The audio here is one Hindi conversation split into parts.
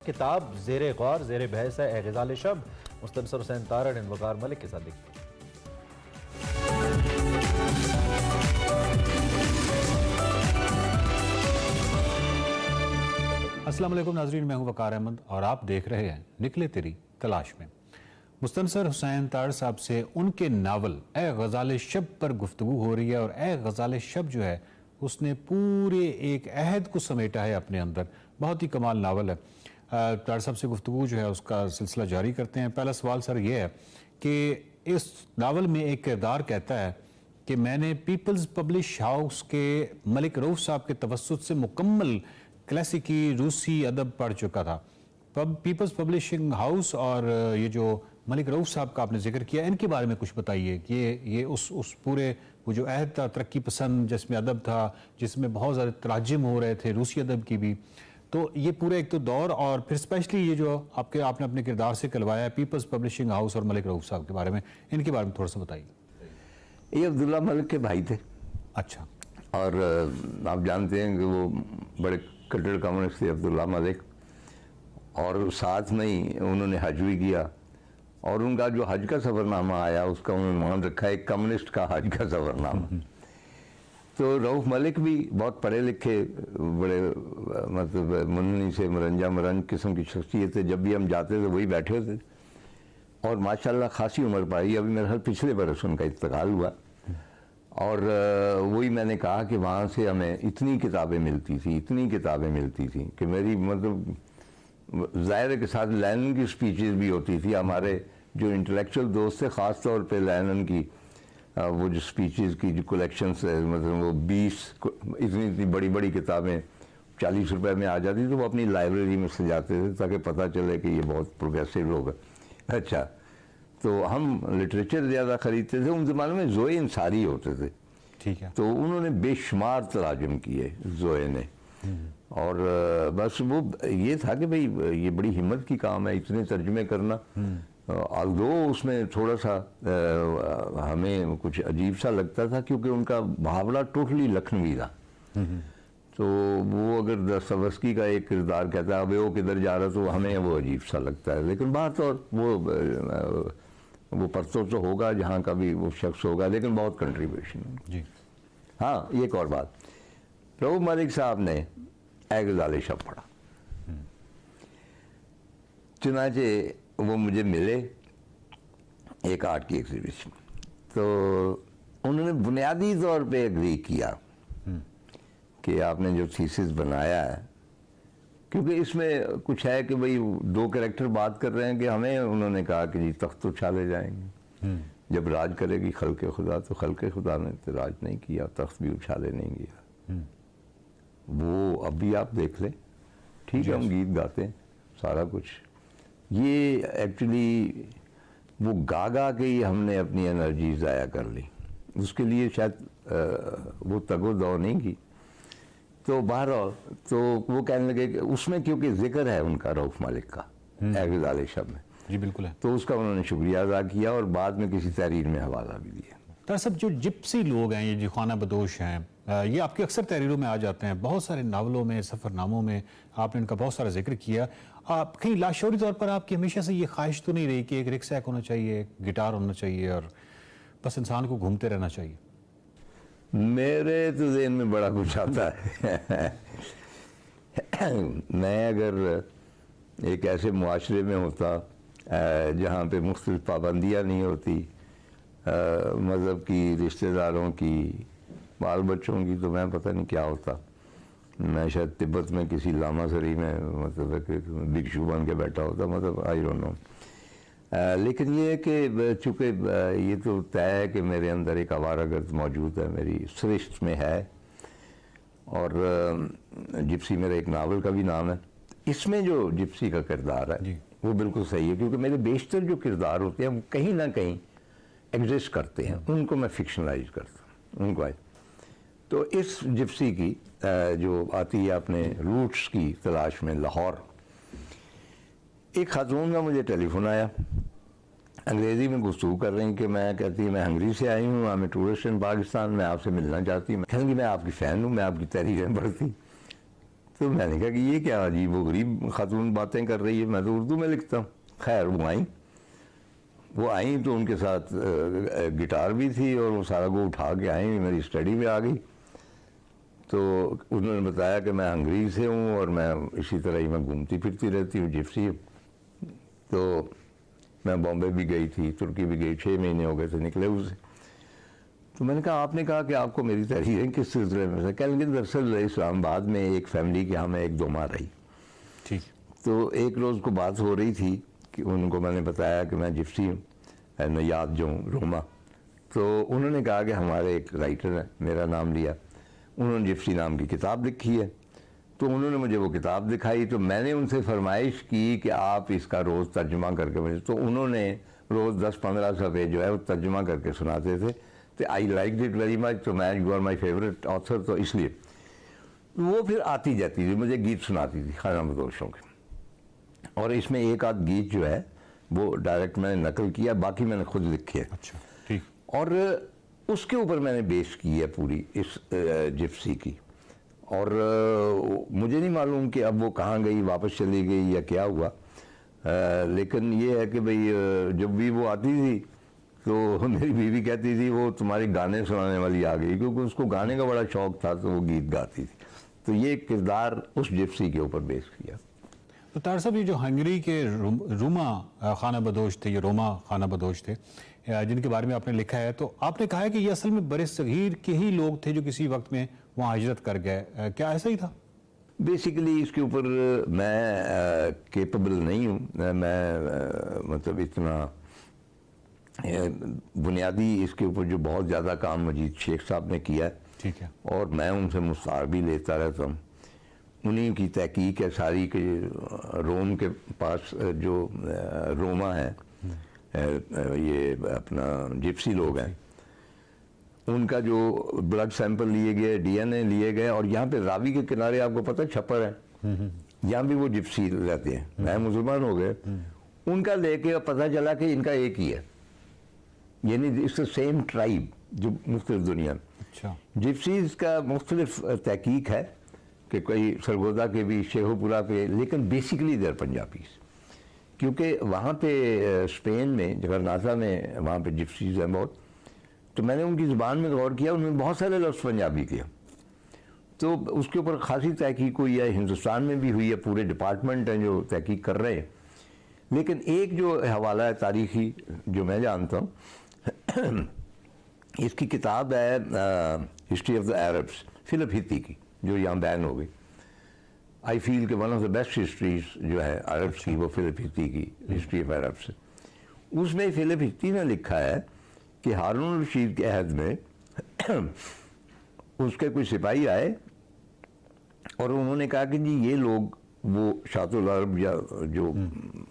किताब ज़ेरे गौर ज़ेरे बहस है ए ग़ज़ाल शब मुस्तनसर हुसैन तार और वक़ार मलिक के साथ देखते हैं। अस्सलाम वालेकुम नाज़रीन, मैं हूं वक़ार अहमद और आप देख रहे हैं निकले तेरी तलाश में। मुस्तनसर हुसैन तार साहब से उनके नावल ए ग़ज़ाल शब पर गुफ्तगू हो रही है और ए ग़ज़ाल शब जो है उसने पूरे एक अहद को समेटा है अपने अंदर। बहुत ही कमाल नावल है। तार साहब से गुफ्तगू जो है उसका सिलसिला जारी करते हैं। पहला सवाल सर ये है कि इस नावल में एक किरदार कहता है कि मैंने पीपल्स पब्लिश हाउस के मलिक रऊफ साहब के तवस्सुत से मुकम्मल क्लासिकी रूसी अदब पढ़ चुका था। पीपल्स पब्लिशिंग हाउस और ये जो मलिक रऊफ साहब का आपने जिक्र किया, इनके बारे में कुछ बताइए कि ये उस पूरे वो जो अहद था तरक्की पसंद जिसमें अदब था, जिसमें बहुत ज़्यादा तराजिम हो रहे थे रूसी अदब की भी, तो ये पूरे एक तो दौर और फिर स्पेशली ये जो आपने अपने किरदार से करवाया है पीपल्स पब्लिशिंग हाउस और मलिक रऊफ साहब के बारे में, इनके बारे में थोड़ा सा बताइए। ये अब्दुल्ला मलिक के भाई थे। अच्छा। और आप जानते हैं कि वो बड़े कट्टर कम्युनिस्ट थे अब्दुल्ला मलिक, और साथ में ही उन्होंने हज भी किया और उनका जो हज का सफ़रनामा आया उसका उन्होंने मान रखा है कम्युनिस्ट का हज का सफ़रनामा। तो रऊफ मलिक भी बहुत पढ़े लिखे, बड़े मतलब मुन्नी से मरंज किस्म की शख्सियत थे। जब भी हम जाते थे वही बैठे होते और माशाल्लाह खासी उम्र पाई। अभी मेरे ख्याल पिछले बरस उनका इंतकाल हुआ और वही मैंने कहा कि वहाँ से हमें इतनी किताबें मिलती थी कि मेरी मतलब ज़ाहिर के साथ लैनन की स्पीचेस भी होती थी। हमारे जो इंटेलेक्चुअल दोस्त थे, ख़ास तौर पे लैनन की वो जो स्पीचेस की जो कलेक्शंस है, मतलब वो 20 इतनी बड़ी बड़ी किताबें 40 रुपए में आ जाती, तो वो अपनी लाइब्रेरी में सजाते थे ताकि पता चले कि ये बहुत प्रोग्रेसिव लोग हैं। अच्छा, तो हम लिटरेचर ज़्यादा ख़रीदते थे। उन ज़माने में ज़ोए अंसारी होते थे, ठीक है, तो उन्होंने बेशुमार तराजुम किए ज़ोए ने। और बस वो ये था कि भाई ये बड़ी हिम्मत की काम है इतने तर्जुमे करना। आल्दो उसमें थोड़ा सा हमें कुछ अजीब सा लगता था क्योंकि उनका मुहावरा टोटली लखनवी था। तो वो अगर दस्तवस्की का एक किरदार कहता है अबे वो किधर जा रहा, तो हमें वो अजीब सा लगता है। लेकिन बात और वो परसों तो होगा जहाँ का भी वो शख्स होगा, लेकिन बहुत कंट्रीब्यूशन जी। हाँ, एक और बात, रऊफ मलिक साहब ने ए ग़ज़ाल शब पढ़ा। चुनाचे वो मुझे मिले एक आर्ट की एग्जीबिशन, तो उन्होंने बुनियादी तौर पे एग्री किया कि आपने जो थीसिस बनाया है, क्योंकि इसमें कुछ है कि भाई दो कैरेक्टर बात कर रहे हैं कि हमें उन्होंने कहा कि जी तख्त उछाले जाएंगे, जब राज करेगी खल्क़े खुदा, तो खल्क़े खुदा ने तो राज नहीं किया, तख्त भी उछाले नहीं गया। वो अभी आप देख लें, ठीक है, हम गीत गाते हैं सारा कुछ, ये एक्चुअली वो गा गा के ही हमने अपनी एनर्जी ज़ाया कर ली, उसके लिए शायद वो तगो दो नहीं की। तो बहरहाल तो वो कहने लगे कि उसमें क्योंकि जिक्र है उनका रऊफ मलिक का ए ग़ज़ाल शब में, जी बिल्कुल है, तो उसका उन्होंने शुक्रिया अदा किया और बाद में किसी तहरीर में हवाला भी दिया। दरअसल जो जिप्सी लोग हैं, ये जो खाना बदोश हैं, ये आपकी अक्सर तहरीरों में आ जाते हैं, बहुत सारे नावलों में, सफ़रनामों में आपने इनका बहुत सारा जिक्र किया। आप कहीं लाशौरी तौर पर आपकी हमेशा से ये ख्वाहिश तो नहीं रही कि एक रिक्शैक होना चाहिए, एक गिटार होना चाहिए और बस इंसान को घूमते रहना चाहिए? मेरे तो ज़हन में बड़ा कुछ आता है। मैं अगर एक ऐसे मुआशरे में होता जहाँ पे मुख्तलिफ पाबंदियाँ नहीं होती, मज़हब की, रिश्तेदारों की, बाल बच्चों की, तो मैं पता नहीं क्या होता। मैं शायद तिब्बत में किसी लामा सरी में मतलब भिक्षु बन के बैठा होता, मतलब आई डोंट नो। लेकिन ये है कि चूँकि ये तो तय है कि मेरे अंदर एक आवारागर्द मौजूद है, मेरी सृष्टि में है, और जिप्सी मेरा एक नावल का भी नाम है। इसमें जो जिप्सी का किरदार है वो बिल्कुल सही है, क्योंकि मेरे बेशतर जो किरदार होते हैं वो कहीं ना कहीं एग्जिस्ट करते हैं, उनको मैं फिक्शनलाइज करता हूँ उनको। तो इस जिप्सी की जो आती है अपने रूट्स की तलाश में लाहौर, एक खातून का मुझे टेलीफोन आया, अंग्रेज़ी में गुफ्तगू कर रही कि मैं कहती मैं हंगरी से आई हूँ, मैं टूरिस्ट इन पाकिस्तान, मैं आपसे मिलना चाहती हूँ। मैं कहूँगी मैं आपकी फ़ैन हूँ, मैं आपकी तहरीरें पढ़ती। तो मैंने कहा कि ये क्या अजीब व गरीब खातून बातें कर रही है, मैं तो उर्दू में लिखता हूँ। खैर वो आई तो उनके साथ गिटार भी थी और वो सारा को उठा के आई, मेरी स्टडी में आ गई। तो उन्होंने बताया कि मैं हंगरी से हूँ और मैं इसी तरह ही मैं घूमती फिरती रहती हूँ, जिप्सी। तो मैं बॉम्बे भी गई थी, तुर्की भी गई, 6 महीने हो गए थे निकले उसे। तो मैंने कहा आपने कहा कि आपको मेरी तहरीरें किस सिलसिले में से? कह लेकिन दरअसल इस्लामाबाद में एक फैमिली के यहाँ मैं 1-2 माह रही। ठीक। तो एक रोज़ को बात हो रही थी कि उनको मैंने बताया कि मैं जिप्सी हूँ, नयाद जो हूँ, रोमा। तो उन्होंने कहा कि हमारे एक राइटर हैं, मेरा नाम लिया, उन्होंने जिप्सी नाम की किताब लिखी है। तो उन्होंने मुझे वो किताब दिखाई, तो मैंने उनसे फरमाइश की कि आप इसका रोज़ तर्जुमा करके मुझे, तो उन्होंने रोज़ 10-15 सफ़े जो है वो तर्जुमा करके सुनाते थे। तो I like it very much, तो मैं you are my favourite author, तो इसलिए वो फिर आती जाती थी, मुझे गीत सुनाती थी खाना बदोशों के। और इसमें एक आध गीत जो है वो डायरेक्ट मैंने नकल किया, बाकी मैंने खुद लिखे है। अच्छा, ठीक। और उसके ऊपर मैंने बेस की है पूरी इस जिप्सी की। और मुझे नहीं मालूम कि अब वो कहाँ गई, वापस चली गई या क्या हुआ। लेकिन ये है कि भाई जब भी वो आती थी तो मेरी बीवी कहती थी वो तुम्हारे गाने सुनाने वाली आ गई, क्योंकि उसको गाने का बड़ा शौक था, तो वो गीत गाती थी। तो ये किरदार उस जिप्सी के ऊपर बेस किया। तो तार साहब, ये जो हंगरी के रोमा खाना बदोश थे, ये रोमा खाना बदोश थे जिनके बारे में आपने लिखा है, तो आपने कहा है कि ये असल में बड़े सगीर के ही लोग थे जो किसी वक्त में वहाँ हिजरत कर गए, क्या ऐसा ही था? बेसिकली इसके ऊपर मैं केपेबल नहीं हूँ, मैं मतलब इतना बुनियादी इसके ऊपर जो बहुत ज़्यादा काम मजीद शेख साहब ने किया है, ठीक है, और मैं उनसे मुस्तार भी लेता रहता हूँ। उन्हीं की तहकीक है सारी के रोम के पास जो रोमा है, ये अपना जिप्सी लोग हैं, उनका जो ब्लड सैंपल लिए गए, डीएनए लिए गए, और यहाँ पे रावी के किनारे आपको पता है छप्पर है, यहाँ भी वो जिप्सी रहते हैं, नए मुसलमान हो गए, उनका लेके पता चला कि इनका एक ही है, यानी इट्स द सेम ट्राइब जो मुख्तलिफ दुनिया में। अच्छा, जिप्सीज का मुख्तलिफ तहकीक है कि कोई सरगोदा के भी, शेखुपुरा पे, लेकिन बेसिकली देर पंजाबीज, क्योंकि वहाँ पे स्पेन में जगरनाथा में वहाँ पे जिप्सीज हैं बहुत। तो मैंने उनकी ज़ुबान में गौर किया, उनमें बहुत सारे लफ्ज़ पंजाबी के, तो उसके ऊपर खासी तहकीक हुई है, हिंदुस्तान में भी हुई है, पूरे डिपार्टमेंट हैं जो तहकीक कर रहे हैं। लेकिन एक जो हवाला है तारीख़ी जो मैं जानता हूँ, इसकी किताब है history of the Arabs, Philip Hitti की, जो यहाँ बैन हो गई। आई फील कि one of the best histories जो है अरब्स की, वो फिलिप हित्ती की हिस्ट्री ऑफ अरब्स है। उसमें फिलिप हित्ती ने लिखा है कि हारून रशीद के अहद में उसके कुछ सिपाही आए और उन्होंने कहा कि जी ये लोग वो शातुल अरब या जो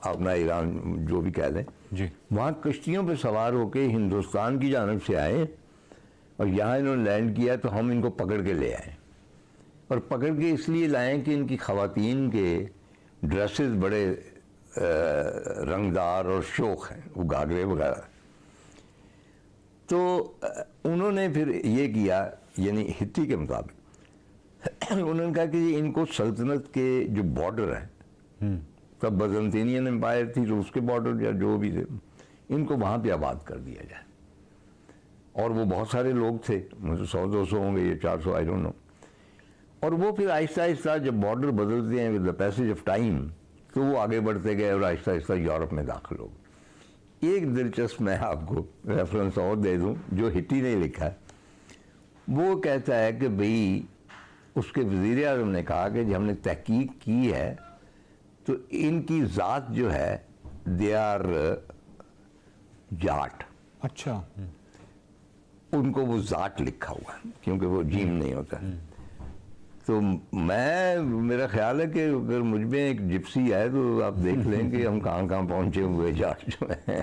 अपना ईरान जो भी कह दें जी, वहाँ कश्तियों पे सवार होकर हिंदुस्तान की जानब से आए और यहाँ इन्होंने लैंड किया, तो हम इनको पकड़ के ले आए। और पकड़ के इसलिए लाए कि इनकी ख़वातीन के ड्रेसेस बड़े रंगदार और शौक हैं, वो घाघरे वगैरह। तो उन्होंने फिर ये किया, यानी हित्ती के मुताबिक उन्होंने कहा कि इनको सल्तनत के जो बॉर्डर हैं, तब बजंतीनियन एम्पायर थी, तो उसके बॉर्डर या जो भी थे, इनको वहाँ पे आबाद कर दिया जाए। और वो बहुत सारे लोग थे, मुझे 100-200 होंगे, ये 400, आई डोंट नो। और वो फिर आहिस्ता आहिस्ता जब बॉर्डर बदलते हैं with the passage of time, तो वो आगे बढ़ते गए और आहिस्ता आहिस्ता यूरोप में दाखिल हो गए। एक दिलचस्प मैं आपको रेफरेंस और दे दूं जो हिट्टी ने लिखा है। वो कहता है कि भाई उसके वज़ीर आज़म ने कहा कि जब हमने तहकीक की है तो इनकी ज़ात जो है दे आर जाट। अच्छा, उनको वो ज़ाट लिखा हुआ है क्योंकि वो जीम नहीं होता। तो मेरा ख्याल है कि अगर मुझ में एक जिप्सी है तो आप देख लें कि हम कहाँ कहाँ पहुँचे हुए जाट जो हैं।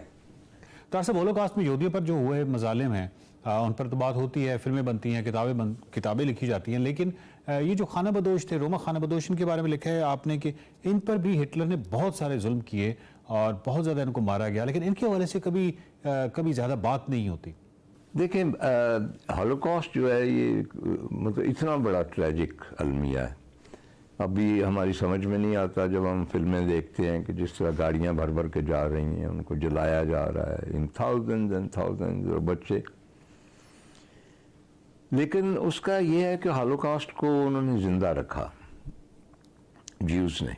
तार साहब, होलोकॉस्ट में यहूदियों पर जो हुए मजालिम हैं उन पर तो बात होती है, फिल्में बनती हैं, किताबें लिखी जाती हैं, लेकिन ये जो खाना बदोश थे, रोमा खाना बदोश, इनके बारे में लिखा है आपने कि इन पर भी हिटलर ने बहुत सारे जुल्म किए और बहुत ज़्यादा इनको मारा गया, लेकिन इनके हवाले से कभी ज़्यादा बात नहीं होती। देखें, हॉलोकॉस्ट जो है ये मतलब इतना बड़ा ट्रेजिक अलमिया है अभी हमारी समझ में नहीं आता जब हम फिल्में देखते हैं कि जिस तरह गाड़ियां भर भर के जा रही हैं, उनको जलाया जा रहा है इन थाउजेंड्स एंड थाउजेंड्स और बच्चे। लेकिन उसका यह है कि हॉलोकॉस्ट को उन्होंने जिंदा रखा, ज्यूस ने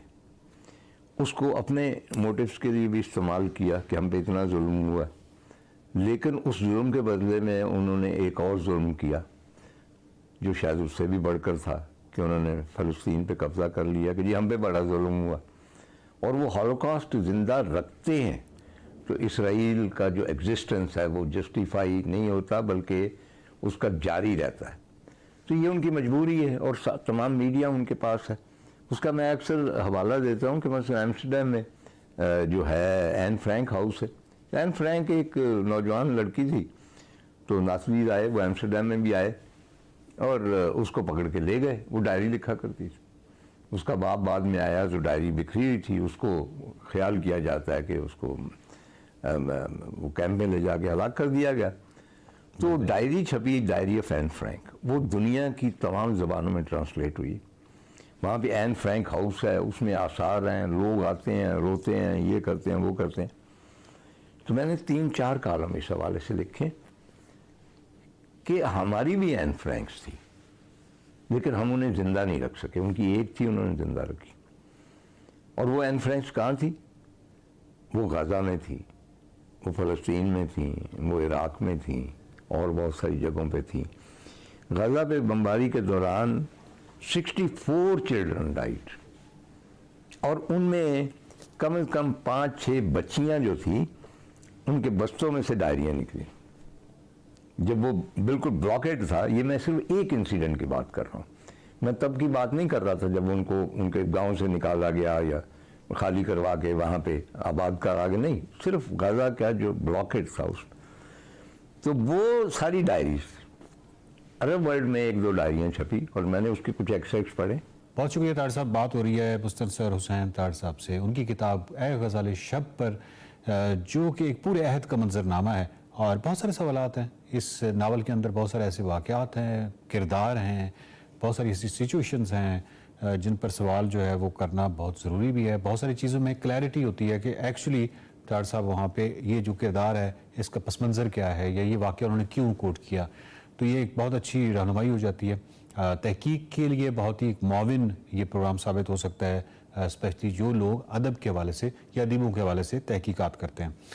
उसको अपने मोटिव्स के लिए भी इस्तेमाल किया कि हम पे इतना जुल्म हुआ, लेकिन उस जुल्म के बदले में उन्होंने एक और जुल्म किया जो शायद उससे भी बढ़कर था कि उन्होंने फ़लस्तीन पे कब्ज़ा कर लिया कि जी हम पे बड़ा जुल्म हुआ। और वो हॉलोकॉस्ट ज़िंदा रखते हैं तो इसराइल का जो एग्जिस्टेंस है वो जस्टिफाई नहीं होता बल्कि उसका जारी रहता है। तो ये उनकी मजबूरी है और तमाम मीडिया उनके पास है। उसका मैं अक्सर हवाला देता हूँ कि मसलन एम्स्टर्डम में जो है एन फ्रैंक हाउस है। एन फ्रैंक एक नौजवान लड़की थी, तो नासरीन आए, वो एम्स्टर्डम में भी आए और उसको पकड़ के ले गए। वो डायरी लिखा करती थी। उसका बाप बाद में आया तो डायरी बिखरी हुई थी, उसको ख्याल किया जाता है कि उसको वो कैंप में ले जाके हलाक कर दिया गया। तो डायरी छपी, डायरी ऑफ एन फ्रैंक, वो दुनिया की तमाम ज़बानों में ट्रांसलेट हुई। वहाँ पे एन फ्रैंक हाउस है, उसमें आसार हैं, लोग आते हैं, रोते हैं, ये करते हैं, वो करते हैं। तो मैंने 3-4 कॉलम इस हवाले से लिखे कि हमारी भी एन फ्रैंक्स थी, लेकिन हम उन्हें ज़िंदा नहीं रख सके। उनकी एक थी, उन्होंने ज़िंदा रखी। और वो एन फ्रैंक्स कहाँ थी? वो गाज़ा में थी, वो फ़लस्तीन में थी, वो इराक़ में थी और बहुत सारी जगहों पे थी। गाज़ा पे बमबारी के दौरान 64 चिल्ड्रन डाइड और उनमें कम से कम 5-6 बच्चियां जो थी उनके बस्तों में से डायरियाँ निकली। जब वो बिल्कुल ब्लॉकेड था, ये मैं सिर्फ एक इंसिडेंट की बात कर रहा हूँ, मैं तब की बात नहीं कर रहा था जब उनको उनके गांव से निकाला गया या खाली करवा के वहाँ पे आबाद करा के, नहीं, सिर्फ गाज़ा का जो ब्लॉकेड था उस। तो वो सारी डायरीज अरब वर्ल्ड में 1-2 डायरियाँ छपी और मैंने उसके कुछ एक्सट्रैक्ट्स पढ़े। बहुत शुक्रिया तार साहब। बात हो रही है मुस्तनसर हुसैन तार साहब से, उनकी किताब ए ग़ज़ाल शब पर, जो कि एक पूरे अहद का मंजरनामा है और बहुत सारे सवालात हैं इस नावल के अंदर। बहुत सारे ऐसे वाक़यात हैं, किरदार हैं, बहुत सारी ऐसी सिचुएशंस हैं जिन पर सवाल जो है वो करना बहुत ज़रूरी भी है। बहुत सारी चीज़ों में क्लैरिटी होती है कि एक्चुअली तार साहब वहाँ पे ये जो किरदार है इसका पस मंज़र क्या है या ये वाक़या उन्होंने क्यों कोट किया। तो ये एक बहुत अच्छी रहनुमाई हो जाती है। तहकीक के लिए बहुत ही मुआविन ये प्रोग्राम साबित हो सकता है, स्पेशली जो लोग अदब के हवाले से या अदीबों के हवाले से तहकीकात करते हैं।